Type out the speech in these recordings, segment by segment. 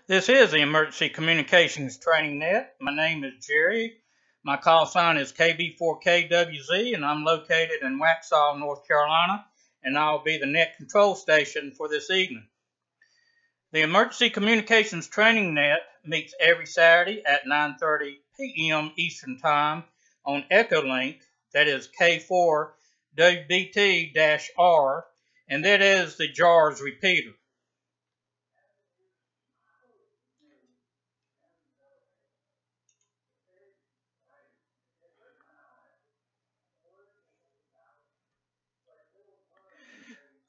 This is the Emergency Communications Training Net. My name is Jerry. My call sign is KB4KWZ, and I'm located in Waxhaw, North Carolina, and I'll be the net control station for this evening. The Emergency Communications Training Net meets every Saturday at 9:30 p.m. Eastern Time on EchoLink, that is K4WBT-R, and that is the JARS repeater.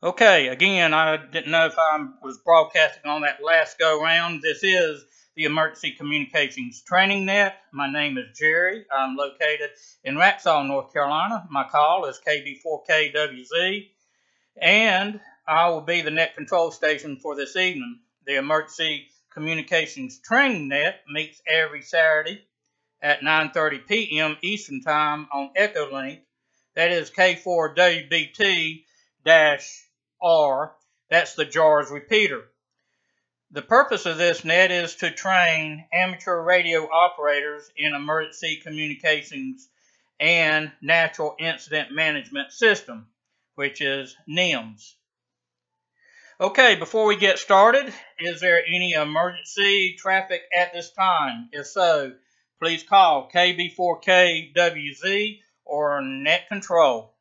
Okay, again, I didn't know if I was broadcasting on that last go-round. This is the Emergency Communications Training Net. My name is Jerry. I'm located in Waxhaw, North Carolina. My call is KB4KWZ, and I will be the net control station for this evening. The Emergency Communications Training Net meets every Saturday at 9:30 p.m. Eastern Time on EchoLink. That is K4WBT-R. That's the JARS repeater. The purpose of this net is to train amateur radio operators in emergency communications and natural incident management system, which is NIMS. Okay, before we get started, is there any emergency traffic at this time? If so, please call KB4KWZ or net control.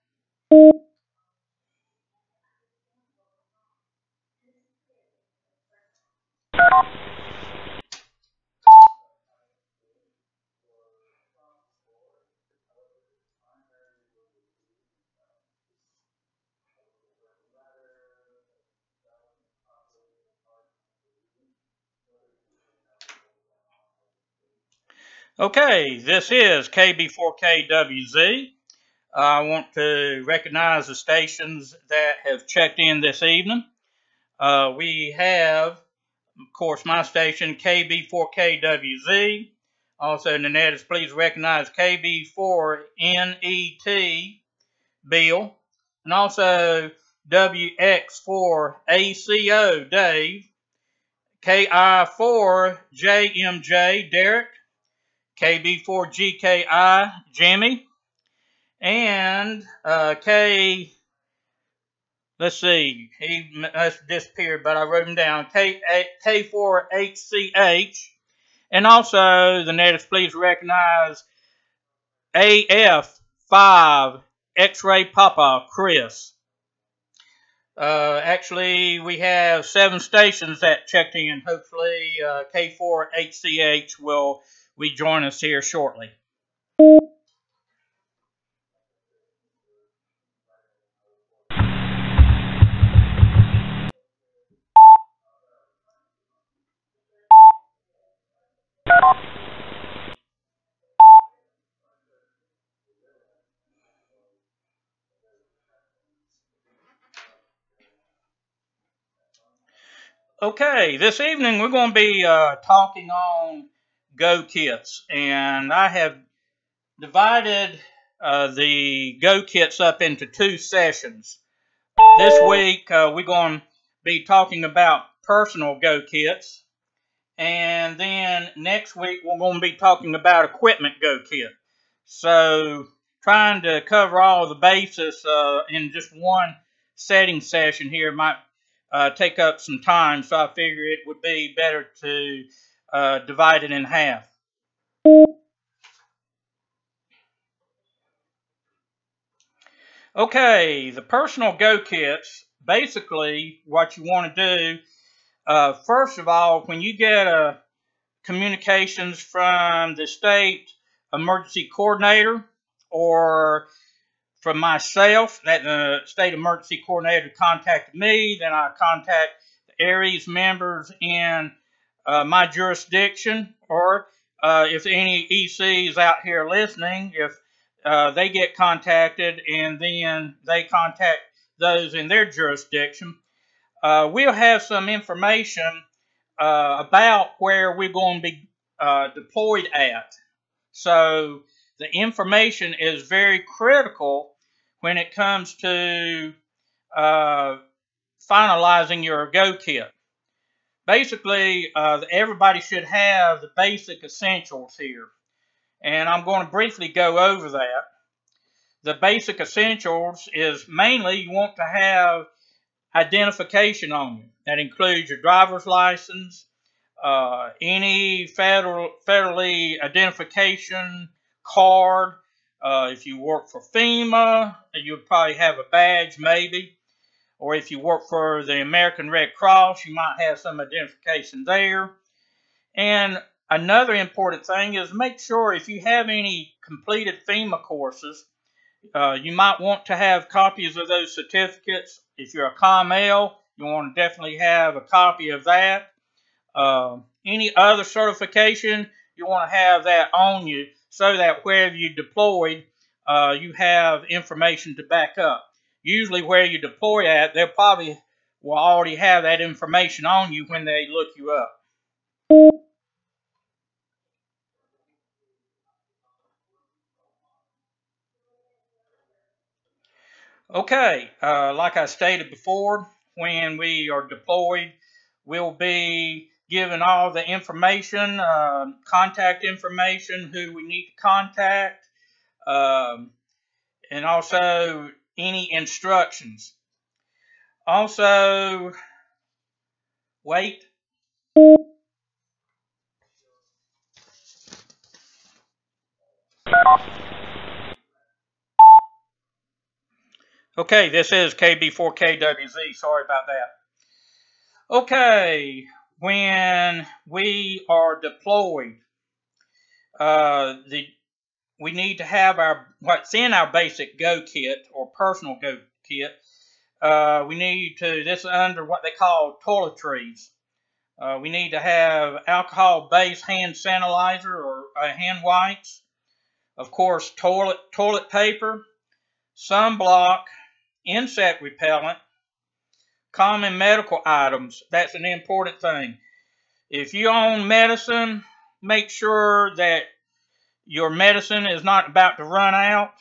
Okay, this is KB4KWZ. I want to recognize the stations that have checked in this evening. We have, of course, my station, KB4KWZ. Also in the net is please recognize KB4NET, Bill. And also WX4ACO, Dave. KI4JMJ, Derek. KB4GKI, Jimmy. And let's see, he must disappeared, but I wrote him down, K4HCH. And also, the net is please recognize AF5 X-Ray Papa, Chris. Actually, we have 7 stations that checked in. Hopefully, K4HCH will rejoin us here shortly. Okay, this evening we're going to be talking on Go kits, and I have divided the Go kits up into 2 sessions. This week we're going to be talking about personal Go kits, and then next week we're going to be talking about equipment Go kit. So trying to cover all the bases in just one setting session here might take up some time, so I figure it would be better to divide it in half. Okay, the personal Go kits, basically what you want to do, first of all, when you get communications from the state emergency coordinator or from myself, that the state emergency coordinator contacted me, then I contact the ARES members in my jurisdiction, or if any ECs out here listening, if they get contacted and then they contact those in their jurisdiction, we'll have some information about where we're going to be deployed at. So the information is very critical when it comes to finalizing your Go kit. basically, everybody should have the basic essentials here. And I'm going to briefly go over that. The basic essentials is mainly you want to have identification on you. That includes your driver's license, any federally identification card. If you work for FEMA, you'll probably have a badge maybe. Or if you work for the American Red Cross, you might have some identification there. And another important thing is make sure if you have any completed FEMA courses, you might want to have copies of those certificates. If you're a ComL, you want to definitely have a copy of that. Any other certification, you want to have that on you so that wherever you deployed, you have information to back up. Usually where you deploy at, they'll probably will already have that information on you when they look you up. Okay, like I stated before, when we are deployed, we'll be given all the information, contact information, who we need to contact, and also any instructions. Also, wait. Okay, this is KB4KWZ. Sorry about that. Okay, when we are deployed, we need to have what's in our basic Go kit or personal Go kit. We need to, this is under what they call toiletries. We need to have alcohol-based hand sanitizer or hand wipes. Of course, toilet paper, sunblock, insect repellent, common medical items. That's an important thing. If you own medicine, make sure that your medicine is not about to run out.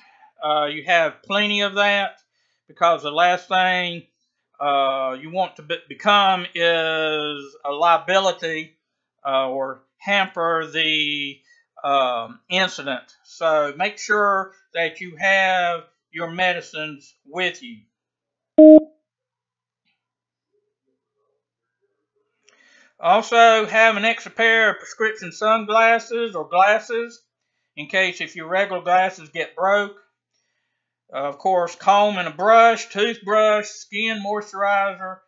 You have plenty of that, because the last thing you want to become is a liability or hamper the incident. So make sure that you have your medicines with you. Also, have an extra pair of prescription sunglasses or glasses in case if your regular glasses get broke. Of course, comb and a brush, toothbrush, skin moisturizer,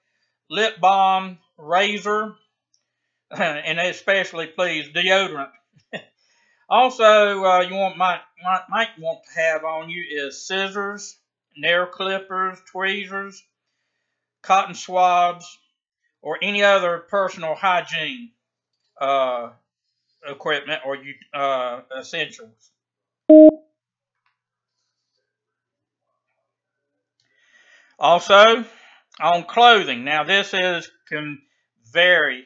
lip balm, razor, and especially, please, deodorant. Also, you might want to have on you is scissors, nail clippers, tweezers, cotton swabs, or any other personal hygiene equipment or essentials. Also, on clothing. Now, this can vary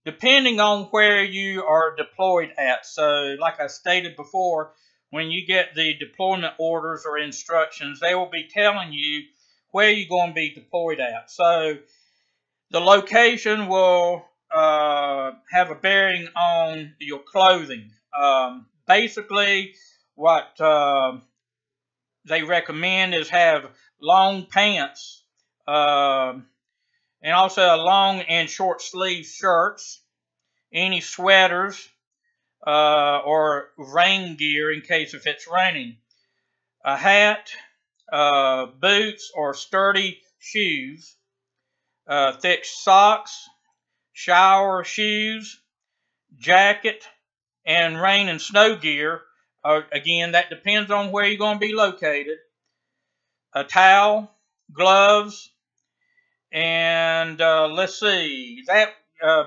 depending on where you are deployed at. So, like I stated before, when you get the deployment orders or instructions, they will be telling you where you're going to be deployed at. So, the location will have a bearing on your clothing. Basically, what they recommend is have long pants, and also long and short sleeve shirts, any sweaters, or rain gear in case if it's raining, a hat, boots or sturdy shoes, thick socks, shower shoes, jacket, and rain and snow gear. Again, that depends on where you're going to be located. A towel, gloves, and let's see, that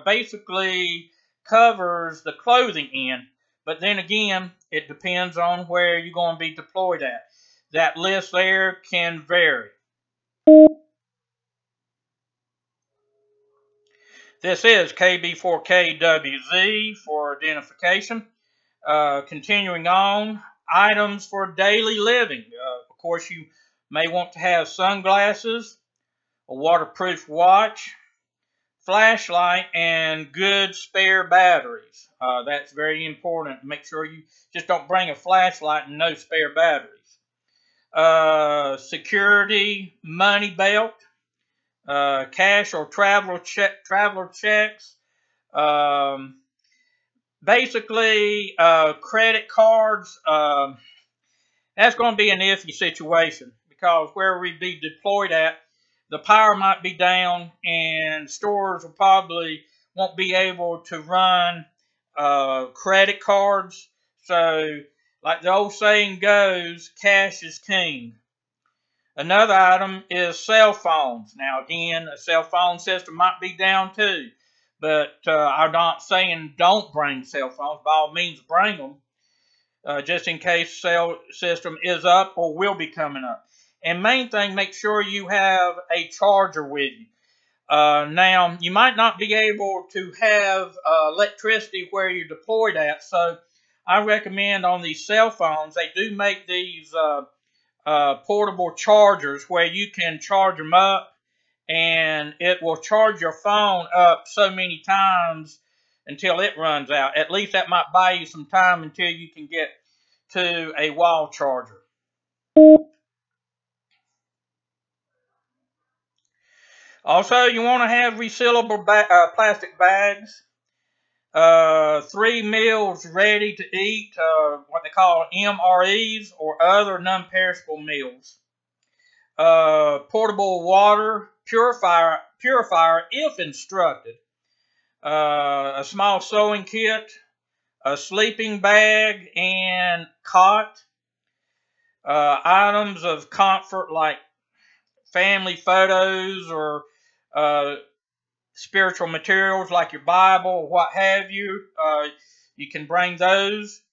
basically covers the clothing end. But then again, it depends on where you're going to be deployed at. That list there can vary. This is KB4KWZ for identification. Continuing on, items for daily living. Of course, you may want to have sunglasses, a waterproof watch, flashlight, and good spare batteries. That's very important. Make sure you just don't bring a flashlight and no spare batteries. Security money belt, cash or traveler checks. Basically, credit cards. That's going to be an iffy situation because where we be deployed at, the power might be down and stores will probably won't be able to run credit cards. So, like the old saying goes, cash is king. Another item is cell phones. Now, again, a cell phone system might be down too, but I'm not saying don't bring cell phones. By all means, bring them. Just in case cell system is up or will be coming up. And main thing, make sure you have a charger with you. Now, you might not be able to have electricity where you're deployed at, so I recommend on these cell phones, they do make these portable chargers where you can charge them up and it will charge your phone up so many times until it runs out. At least that might buy you some time until you can get to a wall charger. Also, you want to have resealable plastic bags. 3 meals ready to eat, what they call MREs or other non-perishable meals. Portable water purifier if instructed. A small sewing kit, a sleeping bag and cot. Items of comfort like family photos or spiritual materials like your Bible or what have you. You can bring those.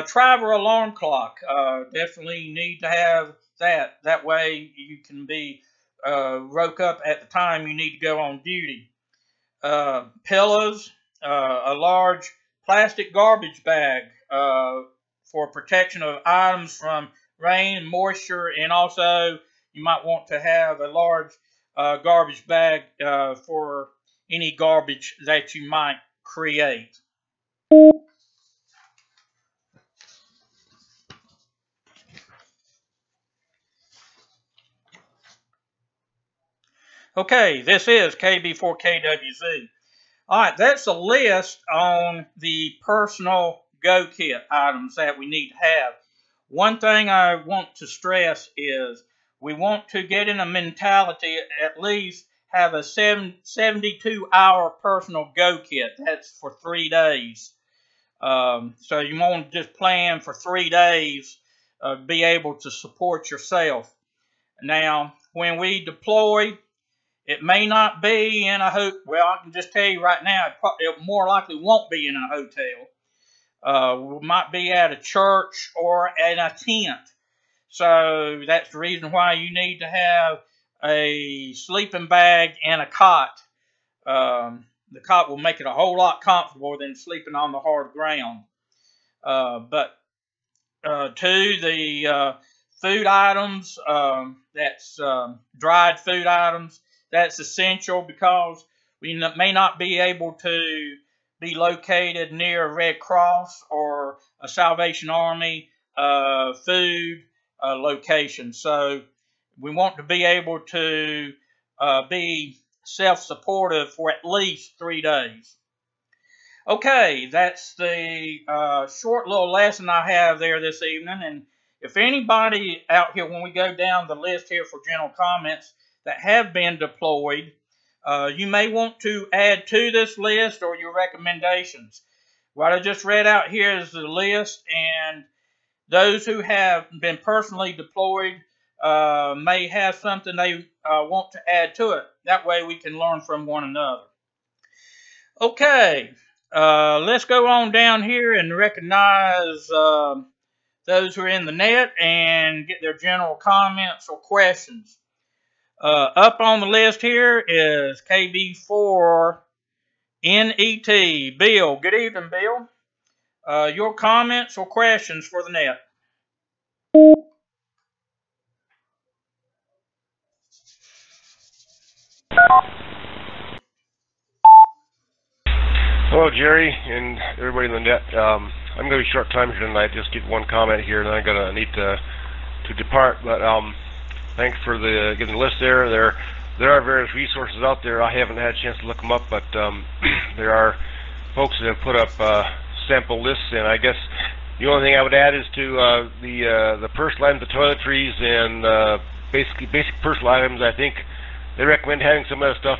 Travel alarm clock. Definitely need to have that. That way you can be woke up at the time you need to go on duty. Pillows. A large plastic garbage bag for protection of items from rain, moisture, and also you might want to have a large garbage bag for any garbage that you might create. Okay, this is KB4KWZ. All right, that's a list on the personal Go Kit items that we need to have. One thing I want to stress is we want to get in a mentality, at least have a 72-hour personal Go Kit. That's for 3 days. So you want to just plan for 3 days, be able to support yourself. Now, when we deploy, it may not be in a hotel. Well, I can just tell you right now, it more likely won't be in a hotel. We might be at a church or at a tent. So that's the reason why you need to have a sleeping bag and a cot. The cot will make it a whole lot comfortable than sleeping on the hard ground. But the food items, that's dried food items. That's essential because we may not be able to be located near a Red Cross or a Salvation Army food location. So we want to be able to be self-supportive for at least 3 days. Okay, that's the short little lesson I have there this evening. And if anybody out here, when we go down the list here for general comments that have been deployed, you may want to add to this list or your recommendations. What I just read out here is the list, and those who have been personally deployed may have something they want to add to it. That way we can learn from one another. Okay, let's go on down here and recognize those who are in the net and get their general comments or questions. Up on the list here is KB4NET. Bill, good evening, Bill. Your comments or questions for the net? Hello, Jerry, and everybody in the net. I'm going to be short time here tonight. Just get one comment here, and then I'm going to need to depart. But thanks for getting the list there. There are various resources out there. I haven't had a chance to look them up, but there are folks that have put up sample lists, and I guess the only thing I would add is to the personal items, the toiletries, and basic personal items. I think they recommend having some of that stuff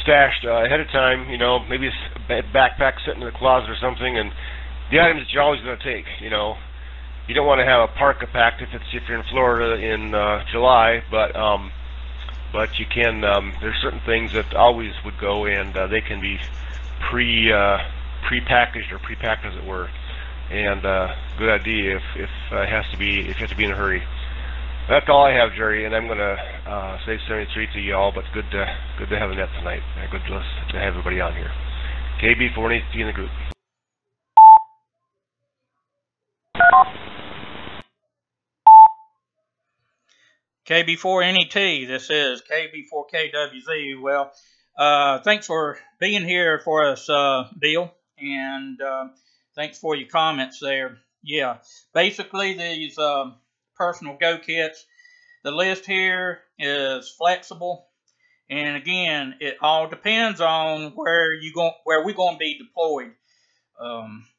stashed ahead of time. You know, maybe a backpack sitting in the closet or something, and the items that you're always going to take. You know, you don't want to have a parka packed if you're in Florida in July, but you can. There's certain things that always would go, and they can be pre-packaged or pre-packed, as it were. And good idea if it has to be, if you have to be in a hurry. That's all I have, Jerry, and I'm going to say 73 to you all, but good to have the net tonight. Good to have everybody on here. KB480 in the group. KB4NET, this is KB4KWZ. Well, thanks for being here for us, Bill, and thanks for your comments there. Yeah, basically these personal go kits, the list here is flexible, and again, it all depends on where we're going to be deployed.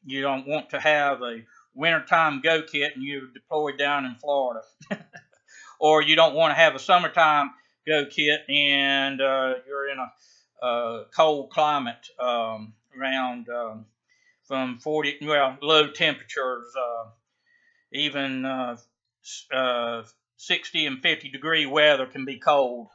You don't want to have a wintertime go kit and you're deployed down in Florida. Or you don't want to have a summertime go kit and you're in a cold climate around from 40, well, low temperatures, even 60 and 50 degree weather can be cold.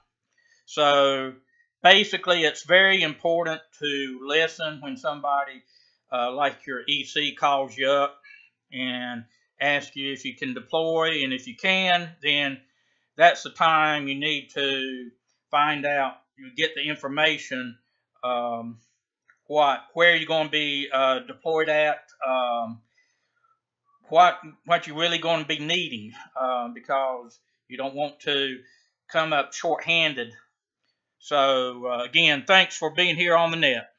So basically, it's very important to listen when somebody like your EC calls you up and asks you if you can deploy, and if you can, then that's the time you need to find out, you get the information, where you're going to be deployed at, what you're really going to be needing, because you don't want to come up short-handed. So again, thanks for being here on the net.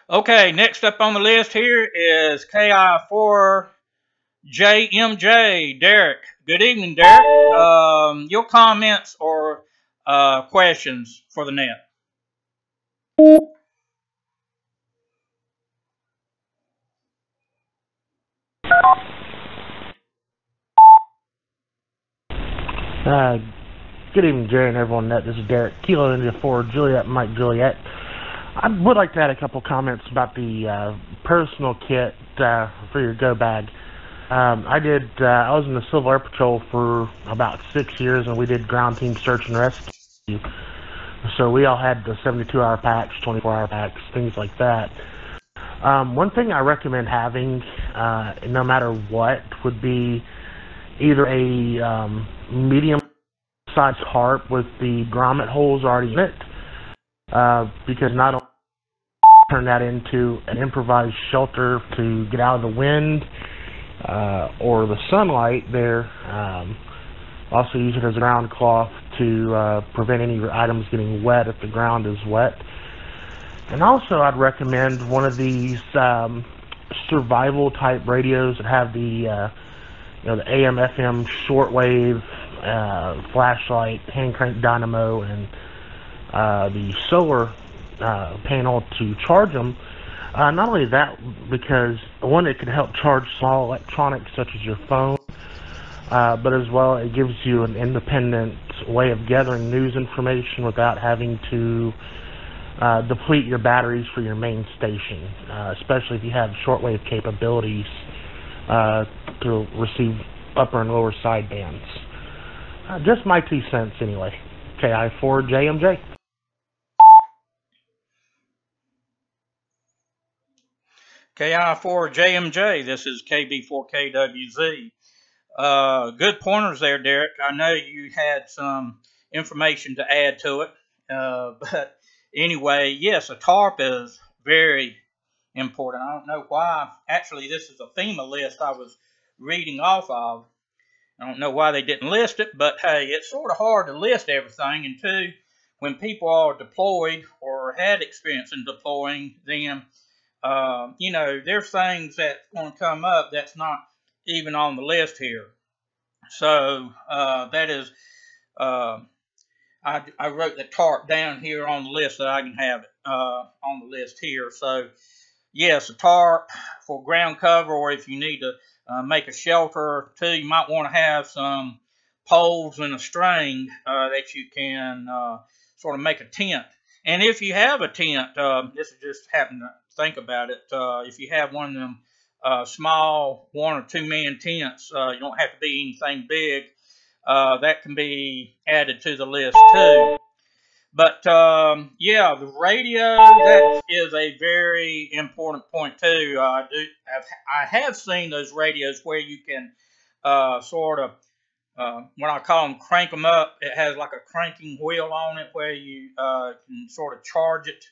Okay, next up on the list here is KI4JMJ, Derek. Good evening, Derek. Your comments or questions for the net? Good evening, Jerry and everyone net. This is Derek, Kilo India 4, Juliet, Mike Juliet. I would like to add a couple comments about the personal kit for your go bag. I was in the Civil Air Patrol for about 6 years, and we did ground team search and rescue. So we all had the 72-hour packs, 24-hour packs, things like that. One thing I recommend having, no matter what, would be either a medium-sized tarp with the grommet holes already in it, because not only turn that into an improvised shelter to get out of the wind or the sunlight there. Also use it as a ground cloth to prevent any items getting wet if the ground is wet. And also I'd recommend one of these survival type radios that have the the AM FM shortwave flashlight, hand crank dynamo, and the solar panel to charge them. Not only that, because one, it can help charge small electronics such as your phone, but as well it gives you an independent way of gathering news information without having to deplete your batteries for your main station, especially if you have shortwave capabilities to receive upper and lower sidebands. Just my 2 cents anyway. KI4JMJ. KI4JMJ, this is KB4KWZ. Good pointers there, Derek. I know you had some information to add to it. But anyway, yes, a tarp is very important. I don't know why. Actually, this is a FEMA list I was reading off of. I don't know why they didn't list it, but hey, it's sort of hard to list everything. And two, when people are deployed or had experience in deploying them, you know, there's things that's going to come up that's not even on the list here. So that is, I wrote the tarp down here on the list so I can have it on the list here. So yes, a tarp for ground cover, or if you need to make a shelter too, you might want to have some poles and a string that you can sort of make a tent. And if you have a tent, this is just happened to think about it. If you have one of them small 1 or 2 man tents, you don't have to be anything big. That can be added to the list too. But yeah, the radio, that is a very important point too. I have seen those radios where you can sort of what I call them, crank them up. It has like a cranking wheel on it where you can sort of charge it.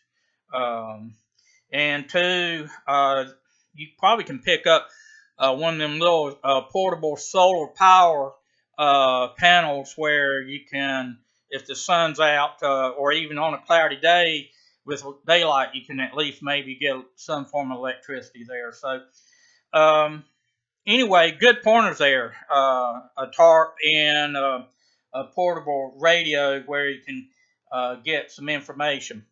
And two, you probably can pick up one of them little portable solar power panels where you can, if the sun's out or even on a cloudy day with daylight, you can at least maybe get some form of electricity there. So anyway, good pointers there. A tarp and a portable radio where you can get some information.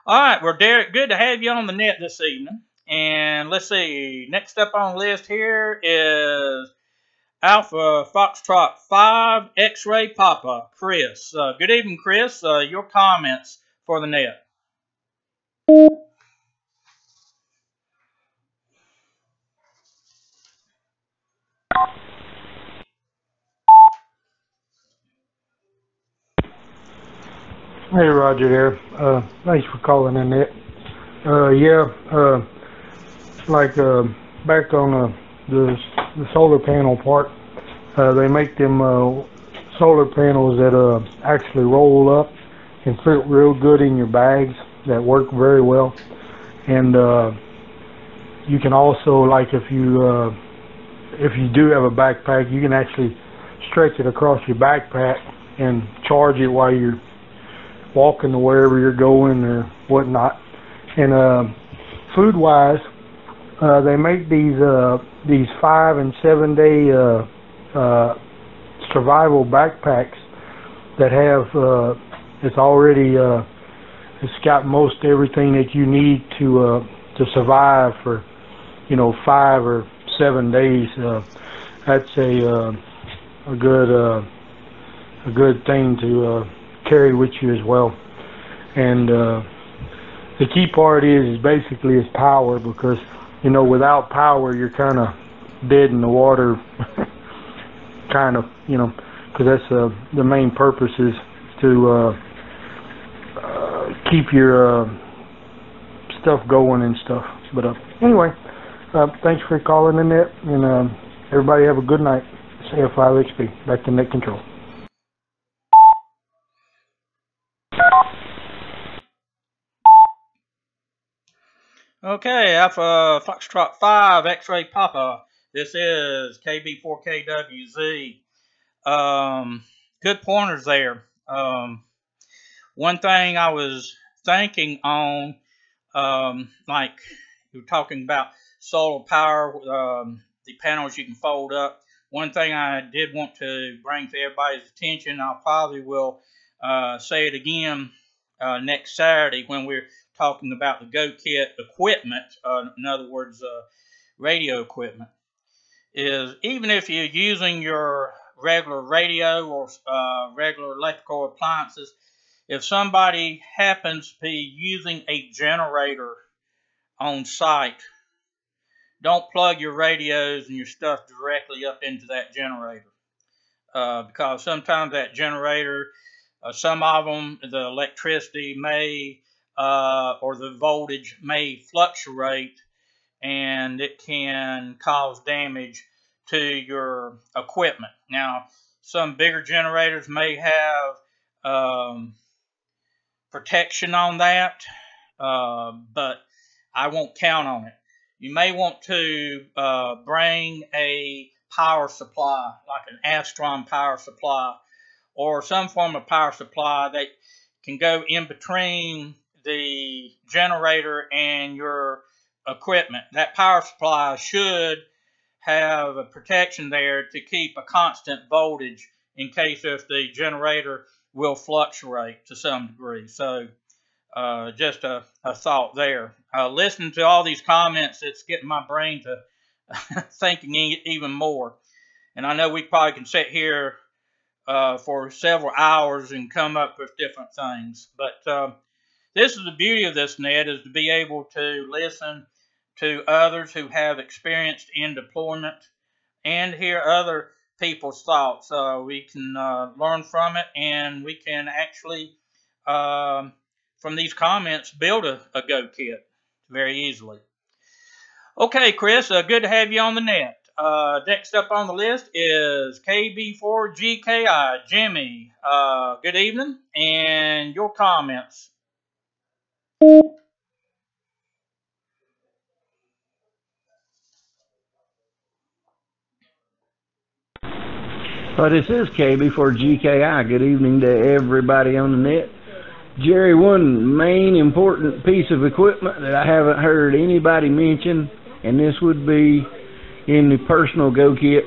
All right, well, Derek, good to have you on the net this evening. And let's see, next up on the list here is Alpha Foxtrot 5 X-Ray Papa, Chris. Good evening, Chris. Your comments for the net. Hey, Roger there. Thanks for calling in it. Back on the solar panel part, they make them solar panels that actually roll up and fit real good in your bags that work very well. And you can also, like if you do have a backpack, you can actually stretch it across your backpack and charge it while you're walking to wherever you're going or whatnot. And food wise, they make these 5 and 7 day survival backpacks that have it's got most everything that you need to survive for 5 or 7 days. That's a good thing to carry with you as well. And the key part is basically power, because without power you're kind of dead in the water. Kind of, because that's the main purpose is to keep your stuff going and stuff. But anyway, thanks for calling in it, and everybody have a good night. It's AF5XP, back to net control. Okay, Alpha Foxtrot 5 X-Ray Papa. This is KB4KWZ. Good pointers there. One thing I was thinking on, like you were talking about solar power, the panels you can fold up. One thing I did want to bring to everybody's attention, I probably will say it again next Saturday when we're talking about the Go Kit equipment, in other words, radio equipment, is even if you're using your regular radio or regular electrical appliances, if somebody happens to be using a generator on site, don't plug your radios and your stuff directly up into that generator, because sometimes that generator, some of them, the electricity may or the voltage may fluctuate, and it can cause damage to your equipment. Now, some bigger generators may have protection on that, but I won't count on it. You may want to bring a power supply, like an Astron power supply, or some form of power supply that can go in between the generator and your equipment. That power supply should have a protection there to keep a constant voltage in case if the generator will fluctuate to some degree. So just a thought there. Listening to all these comments, it's getting my brain to thinking even more. And I know we probably can sit here for several hours and come up with different things. But this is the beauty of this net, is to be able to listen to others who have experienced in deployment and hear other people's thoughts. We can learn from it, and we can actually, from these comments, build a Go kit very easily. Okay, Chris, good to have you on the net. Next up on the list is KB4GKI. Jimmy, good evening, and your comments. Well, this is KB4GKI. Good evening to everybody on the net. Jerry, one main important piece of equipment that I haven't heard anybody mention, and this would be in the personal Go kit,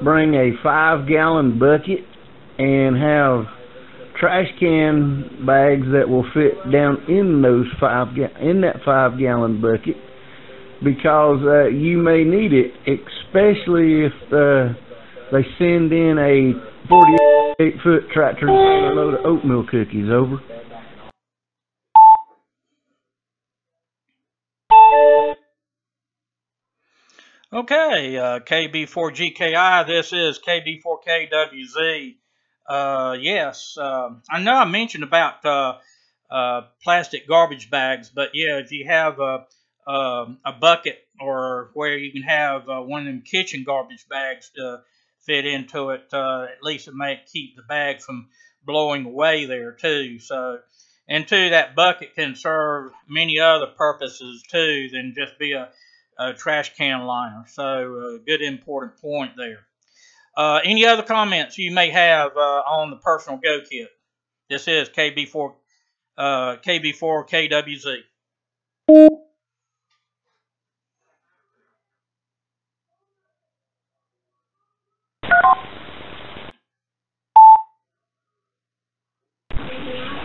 bring a 5-gallon bucket and have trash can bags that will fit down in those that 5-gallon bucket, because you may need it, especially if they send in a 48-foot tractor and a load of oatmeal cookies over. Okay, KB4GKI, this is KB4KWZ. Yes, I know I mentioned about plastic garbage bags, but yeah, if you have a bucket, or where you can have one of them kitchen garbage bags to fit into it, at least it may keep the bag from blowing away there too. So, and too, that bucket can serve many other purposes too than just be a trash can liner. So, good important point there. Any other comments you may have on the personal Go kit? This is KB4KWZ.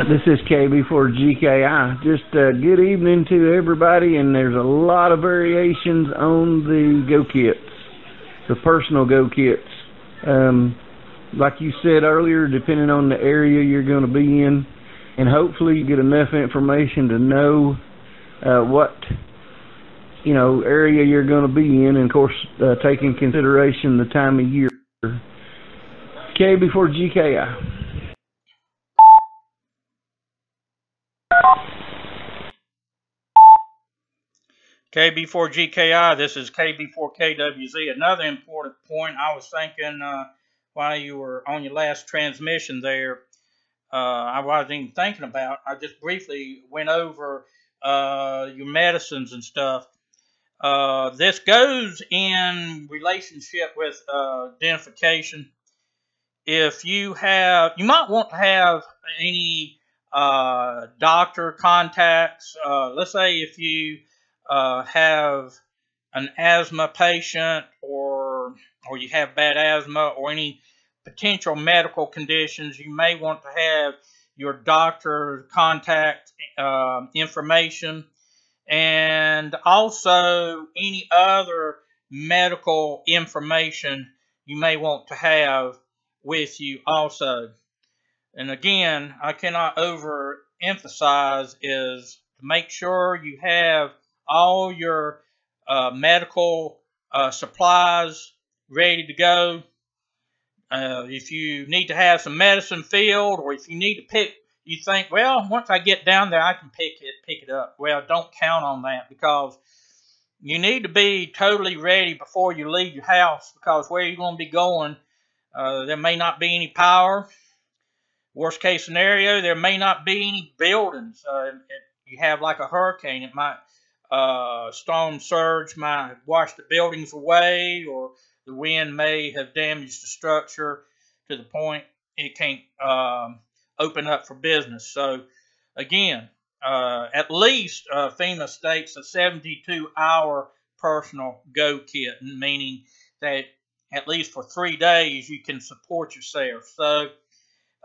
This is KB4GKI. Just good evening to everybody, and there's a lot of variations on the Go kits, the personal Go kits. Like you said earlier, depending on the area you're going to be in, and hopefully you get enough information to know what area you're going to be in, and of course take in consideration the time of year. KB4GKI. KB4GKI, this is KB4KWZ. Another important point I was thinking while you were on your last transmission there, I wasn't even thinking about. I just briefly went over your medicines and stuff. This goes in relationship with identification. If you might want to have any doctor contacts. Let's say if you have an asthma patient, or you have bad asthma, or any potential medical conditions, you may want to have your doctor contact information, and also any other medical information you may want to have with you also. And again, I cannot overemphasize is to make sure you have all your medical supplies ready to go. If you need to have some medicine filled, or if you need to you think, well, once I get down there, I can pick it up. Well, don't count on that, because you need to be totally ready before you leave your house, because where you're going to be going, there may not be any power. Worst case scenario, there may not be any buildings. If you have like a hurricane, it might Storm surge might have washed the buildings away, or the wind may have damaged the structure to the point it can't open up for business. So, again, at least FEMA states a 72-hour personal go kit, meaning that at least for 3 days you can support yourself. So,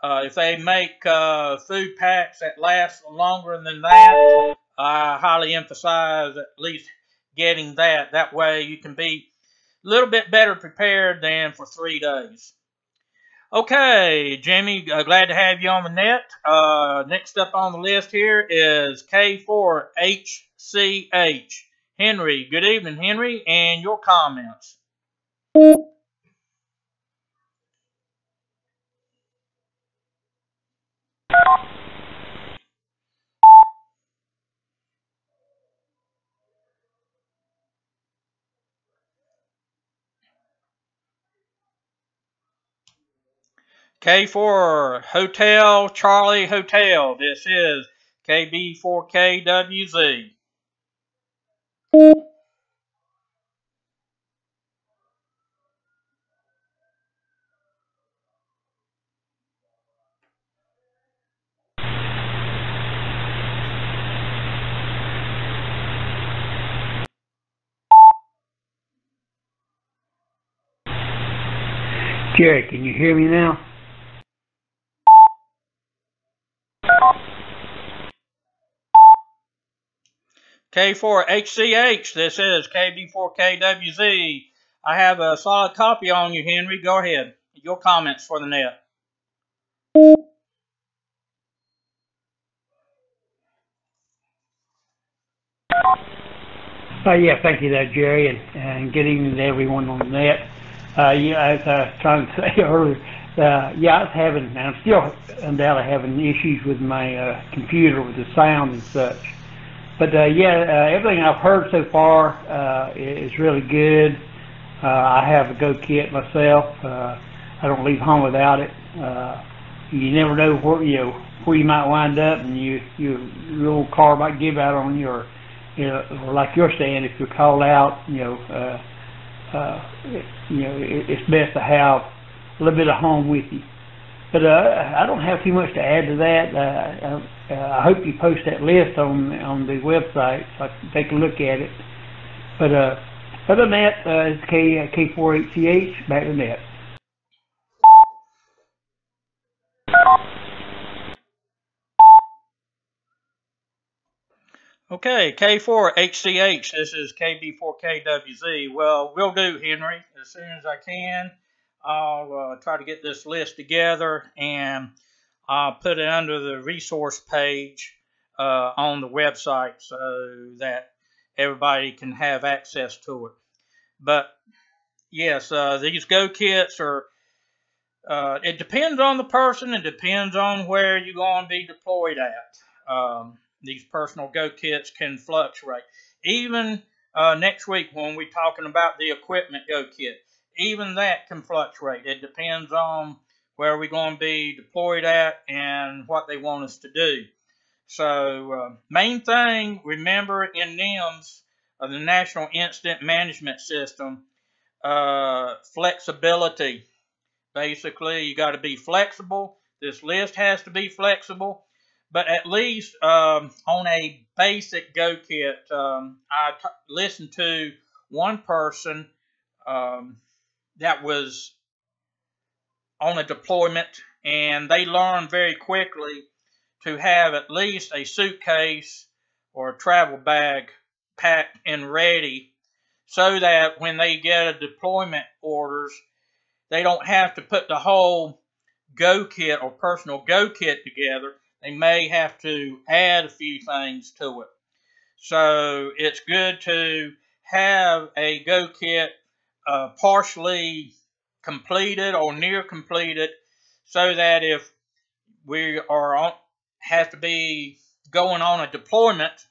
if they make food packs that last longer than that, I highly emphasize at least getting that. That way you can be a little bit better prepared than for 3 days. Okay, Jimmy, glad to have you on the net. Next up on the list here is K4HCH. Henry, good evening, Henry, and your comments. K4 Hotel Charlie Hotel. This is KB4KWZ. Jerry, can you hear me now? K4HCH, this is KB4KWZ. I have a solid copy on you, Henry. Go ahead. Your comments for the net. Yeah, thank you there, Jerry, and good evening to everyone on the net. Yeah, as I was trying to say earlier, yeah, I was having, and I'm still undoubtedly having issues with my computer with the sound and such. But yeah, everything I've heard so far is really good. I have a Go kit myself. I don't leave home without it. You never know where you might wind up, and your little car might give out on you, or like you're saying, if you're called out, it's best to have a little bit of home with you. But I don't have too much to add to that. I hope you post that list on the website so I can take a look at it. But other than that, it's K4HCH, back to net. Okay, K4HCH, this is KB4KWZ. Well, will do, Henry. As soon as I can, I'll try to get this list together, and I'll put it under the resource page on the website so that everybody can have access to it. But yes, these Go kits are, it depends on the person. It depends on where you're going to be deployed at. These personal Go kits can fluctuate. Even next week when we're talking about the equipment Go kit, even that can fluctuate. It depends on where we're going to be deployed at and what they want us to do. So main thing, remember in NIMS, the National Incident Management System, flexibility. Basically, you got to be flexible. This list has to be flexible. But at least on a basic Go kit, I listened to one person that was on a deployment, and they learned very quickly to have at least a suitcase or a travel bag packed and ready so that when they get a deployment orders, they don't have to put the whole Go kit or personal Go kit together. They may have to add a few things to it. So it's good to have a Go kit partially completed or near completed, so that if we are have to be going on a deployment,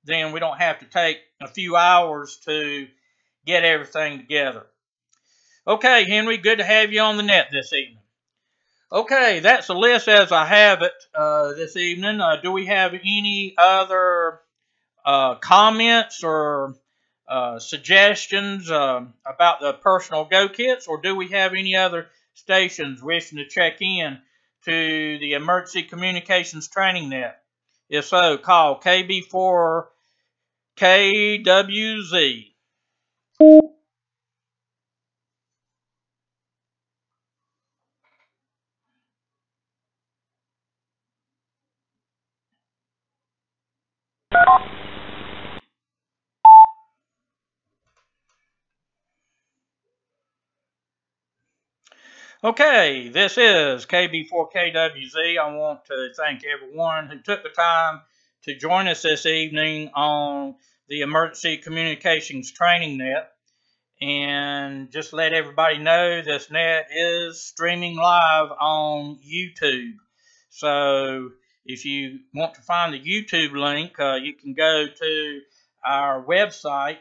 then we don't have to take a few hours to get everything together. Okay, Henry, good to have you on the net this evening. Okay, that's the list as I have it this evening. Do we have any other comments or suggestions about the personal Go kits, or do we have any other stations wishing to check in to the Emergency Communications Training Net? If so, call KB4KWZ. Okay, this is KB4KWZ. I want to thank everyone who took the time to join us this evening on the Emergency Communications Training Net. And just let everybody know this net is streaming live on YouTube. So if you want to find the YouTube link, you can go to our website,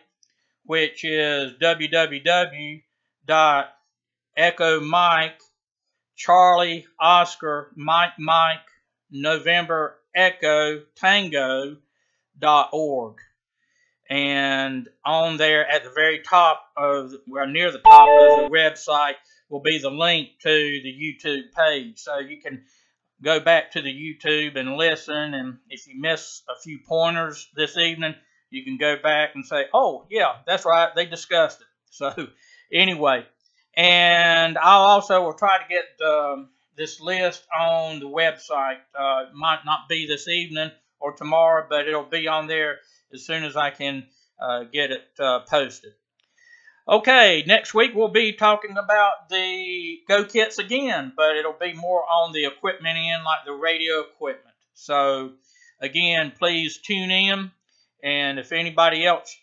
which is www.EchoMike.CharlieOscarMikeMike.NovemberEchoTango.org. And on there at the very top of, well, near the top of the website will be the link to the YouTube page. So you can go back to the YouTube and listen, and if you miss a few pointers this evening, you can go back and say, oh, yeah, that's right, they discussed it. So anyway, and I'll also will try to get this list on the website. It might not be this evening or tomorrow, but it'll be on there as soon as I can get it posted. Okay, next week we'll be talking about the Go kits again, but it'll be more on the equipment end, like the radio equipment. So again, please tune in, and if anybody else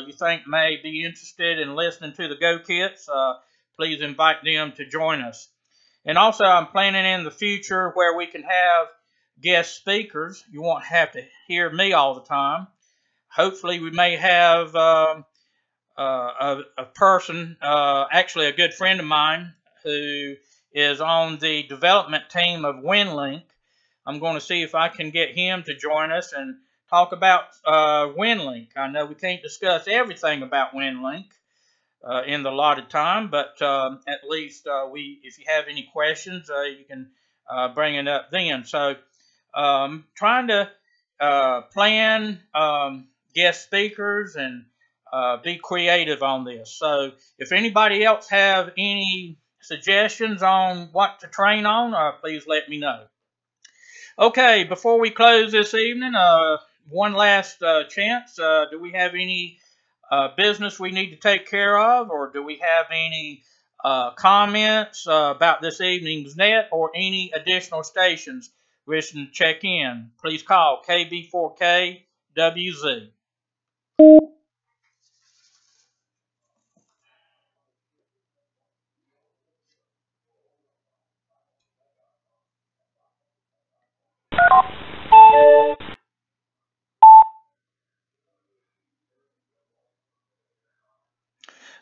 you think may be interested in listening to the Go kits, please invite them to join us. And also, I'm planning in the future where we can have guest speakers. You won't have to hear me all the time. Hopefully, we may have a person, actually a good friend of mine, who is on the development team of WinLink. I'm going to see if I can get him to join us and talk about WinLink. I know we can't discuss everything about WinLink in the allotted time, but at least if you have any questions, you can bring it up then. So trying to plan guest speakers and be creative on this. So if anybody else have any suggestions on what to train on, please let me know. Okay, before we close this evening, one last chance. Do we have any business we need to take care of, or do we have any comments about this evening's net, or any additional stations wishing to check in? Please call KB4KWZ.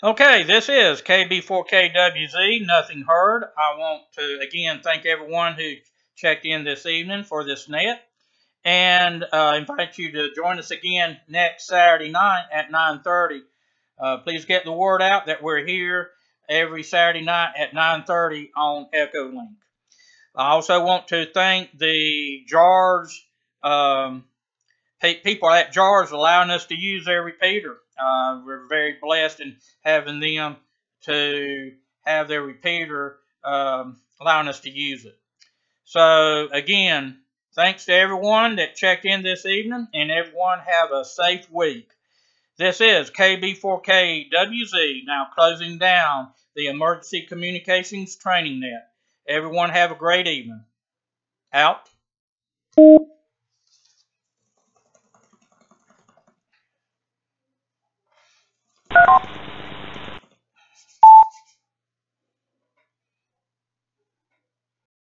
Okay, this is KB4KWZ, Nothing Heard. I want to, again, thank everyone who checked in this evening for this net, and invite you to join us again next Saturday night at 9:30. Please get the word out that we're here every Saturday night at 9:30 on EchoLink. I also want to thank the JARS people at JARS allowing us to use their repeater. We're very blessed in having them to have their repeater allowing us to use it. So again, thanks to everyone that checked in this evening, and everyone have a safe week. This is KB4KWZ, now closing down the Emergency Communications Training Net. Everyone have a great evening. Out.